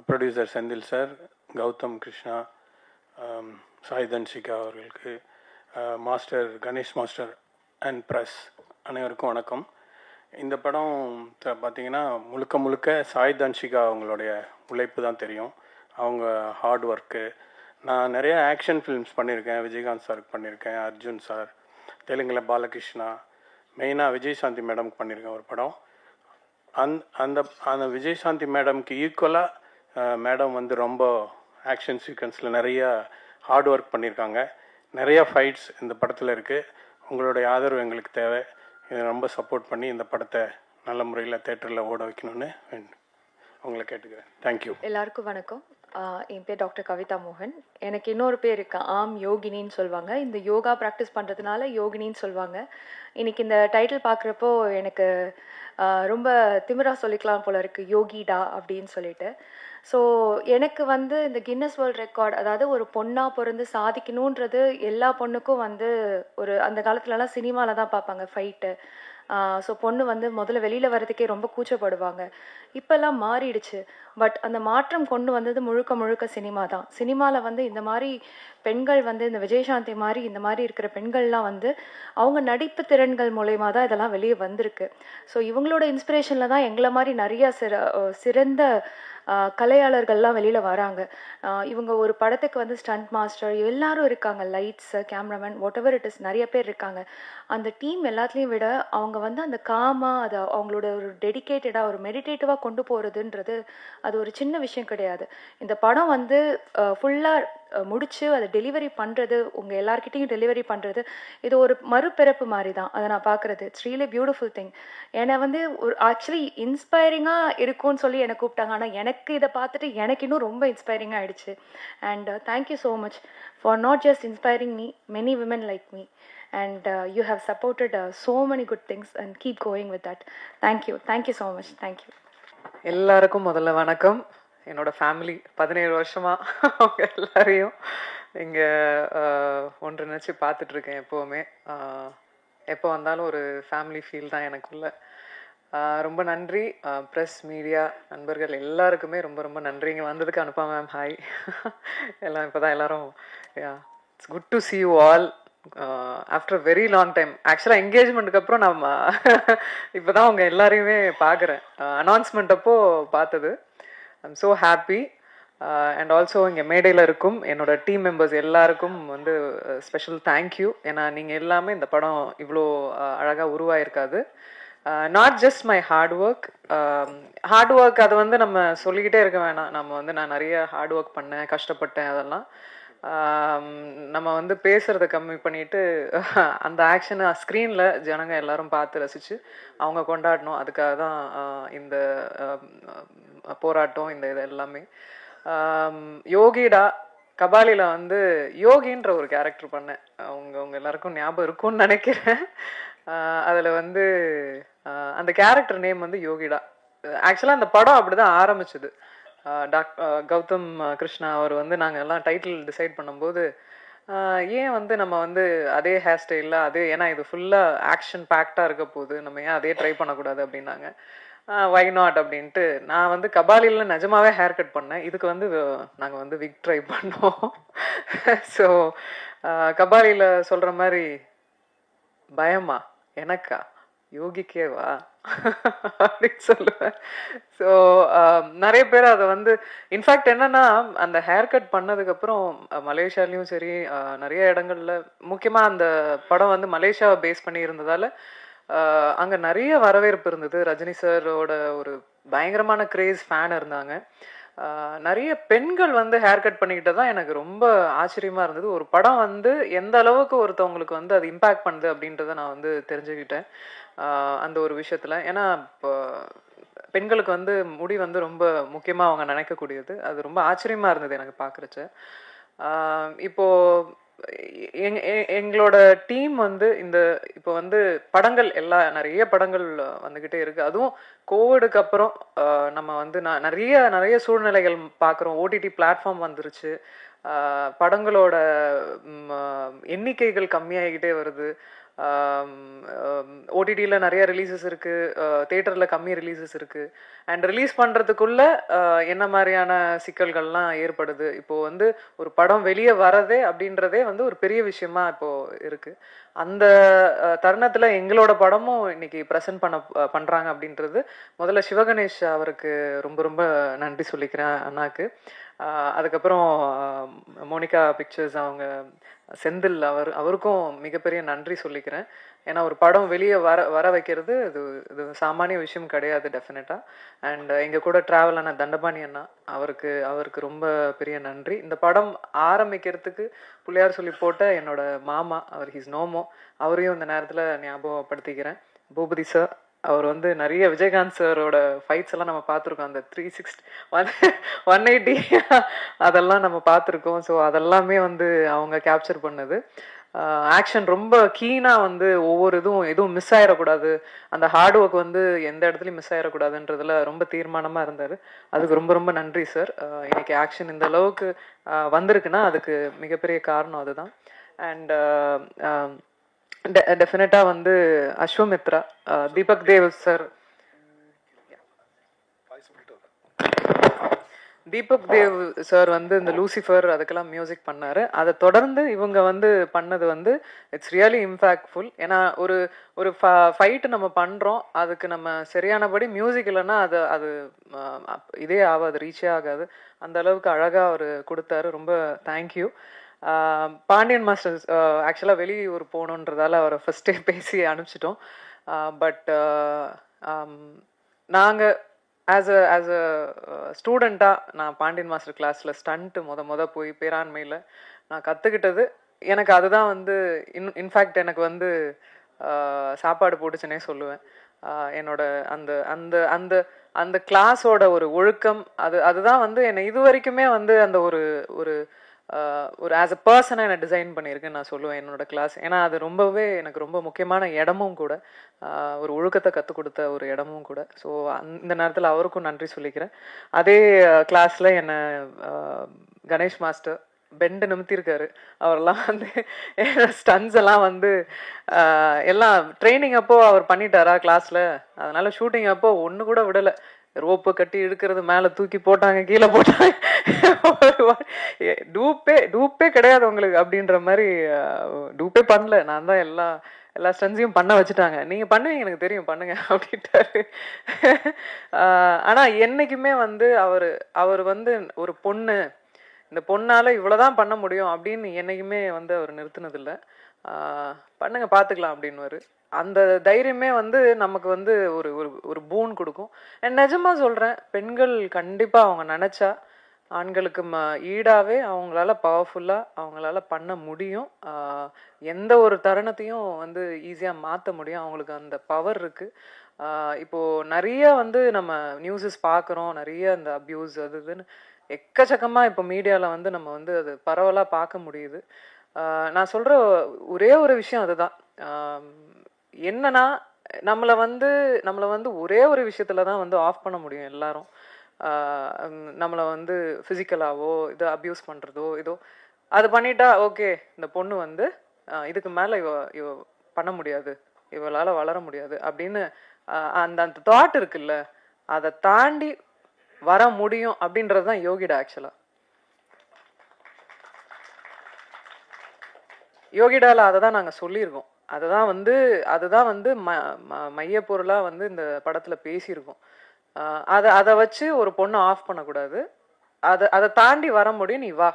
Producer Senthil sir, Gautham Krishna, Sai Dhanshika அவர்களுக்கு, master Ganesh master and press அனைவருக்கும் வணக்கம். இந்த படம் பார்த்திங்கன்னா முழுக்க முழுக்க சாய் தன்ஷிகா அவங்களுடைய உழைப்பு தான் தெரியும். அவங்க ஹார்ட் ஒர்க்கு. நான் நிறைய ஆக்ஷன் ஃபிலிம்ஸ் பண்ணியிருக்கேன். விஜயகாந்த் சாருக்கு பண்ணியிருக்கேன், அர்ஜுன் சார், தெலுங்கில் பாலகிருஷ்ணா, மெயினாக விஜயசாந்தி மேடம்க்கு பண்ணியிருக்கேன் ஒரு படம். அந்த விஜயசாந்தி மேடம்க்கு ஈக்குவலாக மேடம் வந்து ரொம்ப ஆக்ஷன் சீக்வன்ஸில் நிறைய ஹார்ட் ஒர்க் பண்ணியிருக்காங்க. நிறைய ஃபைட்ஸ் இந்த படத்தில் இருக்குது. உங்களுடைய ஆதரவு எங்களுக்கு தேவை. இதை ரொம்ப சப்போர்ட் பண்ணி இந்த படத்தை நல்ல முறையில் தேட்டரில் ஓட வைக்கணும்னு உங்களை கேட்டுக்கிறேன். தேங்க்யூ. எல்லாருக்கும் வணக்கம். என் பேர் டாக்டர் கவிதா மோகன். எனக்கு இன்னொரு பேர் இருக்கு, யோகினின்னு சொல்லுவாங்க. இந்த யோகா ப்ராக்டிஸ் பண்ணுறதுனால யோகினின்னு சொல்லுவாங்க. இன்னைக்கு இந்த டைட்டில் பார்க்குறப்போ எனக்கு ரொம்ப திமிரா சொல்லிக்கலாம் போல இருக்குது, யோகிடா அப்படின்னு சொல்லிட்டு. ஸோ எனக்கு வந்து இந்த கின்னஸ் வேர்ல்ட் ரெக்கார்ட், அதாவது ஒரு பொண்ணாக பிறந்து சாதிக்கணுன்றது எல்லா பொண்ணுக்கும் வந்து ஒரு அந்த காலத்துலலாம் சினிமாவில் தான் பார்ப்பாங்க ஃபைட்டு. ஸோ பொண்ணு வந்து முதல்ல வெளியில் வர்றதுக்கே ரொம்ப கூச்சப்படுவாங்க. இப்போல்லாம் மாறிடுச்சு. பட் அந்த மாற்றம் கொண்டு வந்தது முழுக்க முழுக்க சினிமா தான். சினிமாவில் வந்து இந்த மாதிரி பெண்கள் வந்து இந்த விஜயசாந்தி மாதிரி இந்த மாதிரி இருக்கிற பெண்கள்லாம் வந்து அவங்க நடிப்பு திறன்கள் மூலயமா தான் இதெல்லாம் வெளியே வந்திருக்கு. ஸோ இவங்களோட இன்ஸ்பிரேஷனில் தான் எங்களை மாதிரி நிறையா சிறந்த கலையாளர்கள்லாம் வெளியில் வராங்க. இவங்க ஒரு படத்துக்கு வந்து ஸ்டண்ட் மாஸ்டர் எல்லாரும் இருக்காங்க, lights, cameraman, what ever it is, நிறைய பேர் இருக்காங்க. அந்த டீம் எல்லாத்துலேயும் விட அவங்க வந்து அந்த காமாக அதை அவங்களோட ஒரு டெடிக்கேட்டடாக ஒரு மெடிடேட்டிவாக கொண்டு போகிறதுன்றது அது ஒரு சின்ன விஷயம் கிடையாது. இந்த படம் வந்து ஃபுல்லாக முடித்து அதை டெலிவரி பண்ணுறது, உங்கள் எல்லார்கிட்டையும் டெலிவரி பண்ணுறது, இது ஒரு மறுபிறப்பு மாதிரி தான் அதை நான் பார்க்குறது. It's really beautiful thing. என்னை வந்து ஒரு ஆக்சுவலி இன்ஸ்பைரிங்காக இருக்கும்னு சொல்லி என்னை கூப்பிட்டாங்க. ஆனால் எனக்கு இதை பார்த்துட்டு எனக்கு இன்னும் ரொம்ப இன்ஸ்பைரிங்காக ஆகிடுச்சு. And thank you so much for not just inspiring me, many women like me. And you have supported so many good things and keep going with that. Thank you so much. Thank you. எல்லாருக்கும் முதல்ல வணக்கம். என்னோட family 17 வருஷமா அவங்க எல்லாரையும் இங்கே ஒன்றிணைச்சு பார்த்துட்ருக்கேன். எப்போவுமே எப்போ வந்தாலும் ஒரு ஃபேமிலி ஃபீல் தான் எனக்குள்ள. ரொம்ப நன்றி ப்ரெஸ், மீடியா, நண்பர்கள் எல்லாருக்குமே ரொம்ப ரொம்ப நன்றி. இங்கே வந்ததுக்கு அனுப்பா மேம் ஹாய். எல்லாம் இப்போ தான் எல்லோரும் it's good to C you all after very long time. ஆக்சுவலாக என்கேஜ்மெண்ட்டுக்கு அப்புறம் நம்ம இப்போ தான் அவங்க எல்லாரையுமே பார்க்குறேன். அனௌன்ஸ்மெண்ட் அப்போ பார்த்தது. I'm so happy. And also இங்கே மேடையில் இருக்கும் என்னோட டீம் மெம்பர்ஸ் எல்லாருக்கும் வந்து ஸ்பெஷல் தேங்க்யூ. ஏன்னா நீங்கள் எல்லாமே இந்த படம் இவ்வளோ அழகாக உருவாயிருக்காது. Not just my hard work அது வந்து நம்ம சொல்லிக்கிட்டே இருக்க வேணாம். நம்ம வந்து நான் நிறைய ஹார்ட் ஒர்க் பண்ணேன், கஷ்டப்பட்டேன், அதெல்லாம் நம்ம வந்து பேசுகிறத கம்மி பண்ணிட்டு அந்த ஆக்ஷனை ஸ்க்ரீனில் ஜனங்க எல்லாரும் பார்த்து ரசித்து அவங்க கொண்டாடணும். அதுக்காக தான் இந்த போராட்டம், இந்த இது எல்லாமே. யோகிடா கபாலியில் வந்து யோகின்ற ஒரு கேரக்டர் பண்ணேன். அவங்க எல்லாருக்கும் ஞாபகம் இருக்கும்னு நினைக்கிறேன். அதில் வந்து அந்த கேரக்டர் நேம் வந்து யோகிடா. ஆக்சுவலாக அந்த படம் அப்படி தான் ஆரம்பிச்சது. கௌதம் கிருஷ்ணா அவர் வந்து நாங்கள் எல்லாம் டைட்டில் டிசைட் பண்ணும்போது ஏன் வந்து நம்ம வந்து அதே ஹேர் ஸ்டைலில் அதே, ஏன்னா இது ஃபுல்லாக ஆக்ஷன் பேக்டாக இருக்க போகுது, நம்ம ஏன் அதே ட்ரை பண்ணக்கூடாது அப்படின்னாங்க. வை நாட் அப்படின்ட்டு நான் வந்து கபாலியில் நிஜமாவே ஹேர் கட் பண்ணேன். இதுக்கு வந்து நாங்கள் வந்து விக் ட்ரை பண்ணோம். ஸோ கபாலியில் சொல்கிற மாதிரி பயமா எனக்கா யோகிக்கேவா அப்படின்னு சொல்லுவேன். ஸோ நிறைய பேர் அதை வந்து இன்ஃபேக்ட் என்னன்னா அந்த ஹேர் கட் பண்ணதுக்கப்புறம் மலேசியாலையும் சரி நிறைய இடங்கள்ல, முக்கியமாக அந்த படம் வந்து மலேசியாவை பேஸ் பண்ணி இருந்ததால் அங்கே நிறைய வரவேற்பு இருந்தது. ரஜினி சாரோட ஒரு பயங்கரமான கிரேஸ் ஃபேன் இருந்தாங்க. நிறைய பெண்கள் வந்து ஹேர் கட் பண்ணிக்கிட்டு தான் எனக்கு ரொம்ப ஆச்சரியமாக இருந்தது. ஒரு படம் வந்து எந்த அளவுக்கு ஒருத்தவங்களுக்கு வந்து அது இம்பேக்ட் பண்ணுது அப்படின்றத நான் வந்து தெரிஞ்சுக்கிட்டேன் அந்த ஒரு விஷயத்தில். ஏன்னா இப்போ பெண்களுக்கு வந்து முடி வந்து ரொம்ப முக்கியமாக அவங்க நினைக்கக்கூடியது. அது ரொம்ப ஆச்சரியமாக இருந்தது எனக்கு பார்க்குறச்ச. இப்போது எங்களோட டீம் வந்து இந்த இப்போ வந்து படங்கள் நிறைய படங்கள் வந்துக்கிட்டே இருக்குது. அதுவும் கோவிடுக்கு அப்புறம் நம்ம வந்து நிறைய சூழ்நிலைகள் பார்க்குறோம். ஓடிடி பிளாட்ஃபார்ம் வந்துருச்சு. படங்களோட எண்ணிக்கைகள் கம்மியாகிக்கிட்டே வருது. ஓடிடியில் நிறைய ரிலீசஸ் இருக்குது, தேட்டரில் கம்மி ரிலீசஸ் இருக்குது. அண்ட் ரிலீஸ் பண்ணுறதுக்குள்ள என்ன மாதிரியான சிக்கல்கள்லாம் ஏற்படுது. இப்போது வந்து ஒரு படம் வெளியே வரதே அப்படின்றதே வந்து ஒரு பெரிய விஷயமா இப்போது இருக்குது. அந்த தருணத்தில் எங்களோட படமும் இன்னைக்கு ப்ரெசென்ட் பண்ணுறாங்க அப்படின்றது முதல்ல சிவகணேஷ் அவருக்கு ரொம்ப ரொம்ப நன்றி சொல்லிக்கிறேன் அண்ணாக்கு. அதுக்கப்புறம் மோனிகா பிக்சர்ஸ் அவங்க செந்தில் அவருக்கும் மிகப்பெரிய நன்றி சொல்லிக்கிறேன். ஏன்னா ஒரு படம் வெளியே வர வைக்கிறது இது சாமானிய விஷயம் கிடையாது டெஃபினட்டாக. அண்ட் எங்கள் கூட ட்ராவல் ஆன தண்டபாணி அண்ணா அவருக்கு ரொம்ப பெரிய நன்றி. இந்த படம் ஆரம்பிக்கிறதுக்கு பிள்ளையார் சொல்லி போட்ட என்னோட மாமா, அவர் ஹிஸ் நோமோ, அவரையும் இந்த நேரத்தில் ஞாபகப்படுத்திக்கிறேன். பூபதி சார், அவர் வந்து நிறைய விஜயகாந்த் சாரோட ஃபைட்ஸ் எல்லாம் நம்ம பார்த்துருக்கோம். அந்த 360 180 அதெல்லாம் நம்ம பார்த்துருக்கோம். ஸோ அதெல்லாமே வந்து அவங்க கேப்சர் பண்ணது. ஆக்ஷன் ரொம்ப கீனாக வந்து ஒவ்வொரு எதுவும் மிஸ் ஆயிடக்கூடாது, அந்த ஹார்ட் ஒர்க் வந்து எந்த இடத்துலையும் மிஸ் ஆயிடக்கூடாதுன்றதுல ரொம்ப தீர்மானமாக இருந்தார். அதுக்கு ரொம்ப ரொம்ப நன்றி சார். இன்னைக்கு ஆக்ஷன் இந்த அளவுக்கு வந்திருக்குன்னா அதுக்கு மிகப்பெரிய காரணம் அதுதான். அண்ட் டெஃபினட்டாக வந்து அஸ்வமித்ரா, தீபக் தேவ் சார், தீபக் தேவ் சார் வந்து இந்த லூசிஃபர் அதுக்கெல்லாம் மியூசிக் பண்ணாரு. அதை தொடர்ந்து இவங்க வந்து பண்ணது வந்து இட்ஸ் ரியலி இம்பேக்ட்ஃபுல். ஏன்னா ஒரு ஃபைட்டு நம்ம பண்ணுறோம், அதுக்கு நம்ம சரியானபடி மியூசிக் இல்லைன்னா அது இதே ஆகாது, ரீச்சே ஆகாது. அந்த அளவுக்கு அழகாக அவர் கொடுத்தாரு. ரொம்ப தேங்க்யூ. பாண்டியன் மாஸ்டர்ஸ் ஆக்சுவலாக வெளியூர் போகணுன்றதால அவரை ஃபஸ்ட்டே பேசி அனுப்பிச்சிட்டோம். பட் நாங்கள் ஆஸ் அ ஸ்டூடெண்ட்டாக நான் பாண்டியன் மாஸ்டர் கிளாஸில் ஸ்டண்ட்டு போய் பேராண்மையில் நான் கற்றுக்கிட்டது. எனக்கு அதுதான் வந்து இன்ஃபேக்ட் எனக்கு வந்து சாப்பாடு போட்டுச்சுன்னே சொல்லுவேன். என்னோட அந்த அந்த அந்த அந்த கிளாஸோட ஒரு ஒழுக்கம் அதுதான் வந்து என்னை இது வரைக்குமே வந்து அந்த ஒரு ஆஸ் அ பர்சனாக என்னை டிசைன் பண்ணியிருக்குன்னு நான் சொல்லுவேன் என்னோட கிளாஸ். ஏன்னா அது எனக்கு ரொம்ப முக்கியமான இடமும் கூட, ஒரு ஒழுக்கத்தை கற்றுக் கொடுத்த ஒரு இடமும் கூட. ஸோ இந்த நேரத்தில் அவருக்கும் நன்றி சொல்லிக்கிறேன். அதே கிளாஸில் என்னை கணேஷ் மாஸ்டர் பெண்டு நிமித்திருக்காரு. அவரெல்லாம் வந்து ஸ்டன்ஸ் எல்லாம் வந்து எல்லாம் ட்ரைனிங் அப்போ அவர் பண்ணிட்டாரா கிளாஸில், அதனால ஷூட்டிங் அப்போ ஒன்று கூட விடலை. ரோப்பு கட்டி இழுக்கிறது, மேலே தூக்கி போட்டாங்க, கீழே போட்டாங்க, டூப்பே கிடையாது உங்களுக்கு அப்படின்ற மாதிரி. டூப்பே பண்ணல, நான் தான் எல்லா ஸ்டன்ஸையும் பண்ண வச்சுட்டாங்க. நீங்கள் பண்ணுவீங்க எனக்கு தெரியும், பண்ணுங்க அப்படின்ட்டாரு. ஆனால் என்னைக்குமே வந்து அவர் வந்து ஒரு பொண்ணு, இந்த பொண்ணால் இவ்வளோதான் பண்ண முடியும் அப்படின்னு என்னைக்குமே வந்து அவர் நிறுத்தினதில்லை. பண்ணுங்க பார்த்துக்கலாம் அப்படின்னுவாரு. அந்த தைரியமே வந்து நமக்கு வந்து ஒரு பூன் கொடுக்கும். நிஜமாக சொல்கிறேன், பெண்கள் கண்டிப்பாக அவங்க நினச்சா ஆண்களுக்கு ஈடாகவே அவங்களால பவர்ஃபுல்லாக அவங்களால பண்ண முடியும். எந்த ஒரு தருணத்தையும் வந்து ஈஸியாக மாற்ற முடியும். அவங்களுக்கு அந்த பவர் இருக்குது. இப்போது நிறைய வந்து நம்ம நியூஸஸ் பார்க்குறோம், நிறைய அந்த அப்யூஸ் அதுன்னு எக்கச்சக்கமாக இப்போ மீடியாவில் வந்து நம்ம வந்து அது பரவலாக பார்க்க முடியுது. நான் சொல்கிற ஒரே ஒரு விஷயம் அதுதான், என்னன்னா நம்மளை வந்து ஒரே ஒரு விஷயத்துல தான் வந்து ஆஃப் பண்ண முடியும் எல்லாரும். நம்மளை வந்து ஃபிசிக்கலாவோ இது அப்யூஸ் பண்ணுறதோ இதோ அது பண்ணிட்டா ஓகே, இந்த பொண்ணு வந்து இதுக்கு மேலே இவ பண்ண முடியாது, இவளால் வளர முடியாது அப்படின்னு அந்த தாட் இருக்குல்ல, அதை தாண்டி வர முடியும் அப்படின்றது தான் யோகிடா. ஆக்சுவலாக யோகிடாவில் அதை தான் நாங்கள் சொல்லியிருக்கோம். அதுதான் வந்து மையப்பொருளாக வந்து இந்த படத்தில் பேசியிருக்கோம். அதை வச்சு ஒரு பொண்ணை ஆஃப் பண்ணக்கூடாது, அதை தாண்டி வர முடியும், நீ வா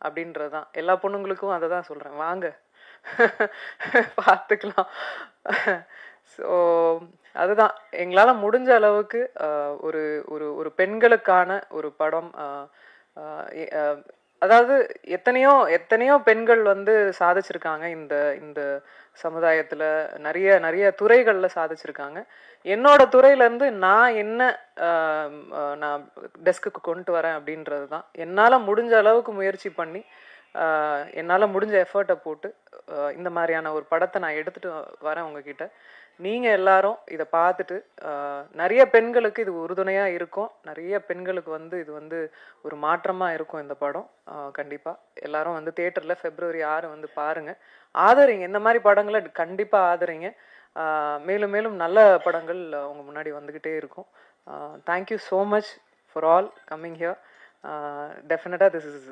அப்படின்றது தான். எல்லா பொண்ணுங்களுக்கும் அதை தான் சொல்கிறேன், வாங்க பார்த்துக்கலாம். ஸோ அதுதான் எங்களால் முடிஞ்ச அளவுக்கு ஒரு ஒரு ஒரு பெண்களுக்கான ஒரு படம். அதாவது எத்தனையோ பெண்கள் வந்து சாதிச்சிருக்காங்க இந்த இந்த சமுதாயத்தில், நிறைய துறைகளில் சாதிச்சிருக்காங்க. என்னோட துறையிலேருந்து நான் என்ன நான் டெஸ்க்குக்கு கொண்டு வரேன் அப்படின்றது தான். என்னால் முடிஞ்ச அளவுக்கு முயற்சி பண்ணி என்னால் முடிஞ்ச எஃபர்ட்டை போட்டு இந்த மாதிரியான ஒரு படத்தை நான் எடுத்துகிட்டு வரேன் உங்ககிட்ட. நீங்கள் எல்லாரும் இதை பார்த்துட்டு நிறைய பெண்களுக்கு இது உறுதுணையாக இருக்கும், நிறைய பெண்களுக்கு வந்து இது வந்து ஒரு மாற்றமாக இருக்கும் இந்த படம். கண்டிப்பாக எல்லாரும் வந்து தேட்டரில் February 6 வந்து பாருங்கள், ஆதரிங்க. இந்த மாதிரி படங்களை கண்டிப்பாக ஆதரிங்க. மேலும் மேலும் நல்ல படங்கள் உங்கள் முன்னாடி வந்துக்கிட்டே இருக்கும். Thank you so much for all coming here. Definitely this is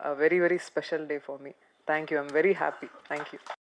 a very very special day for me. Thank you. I'm very happy. Thank you.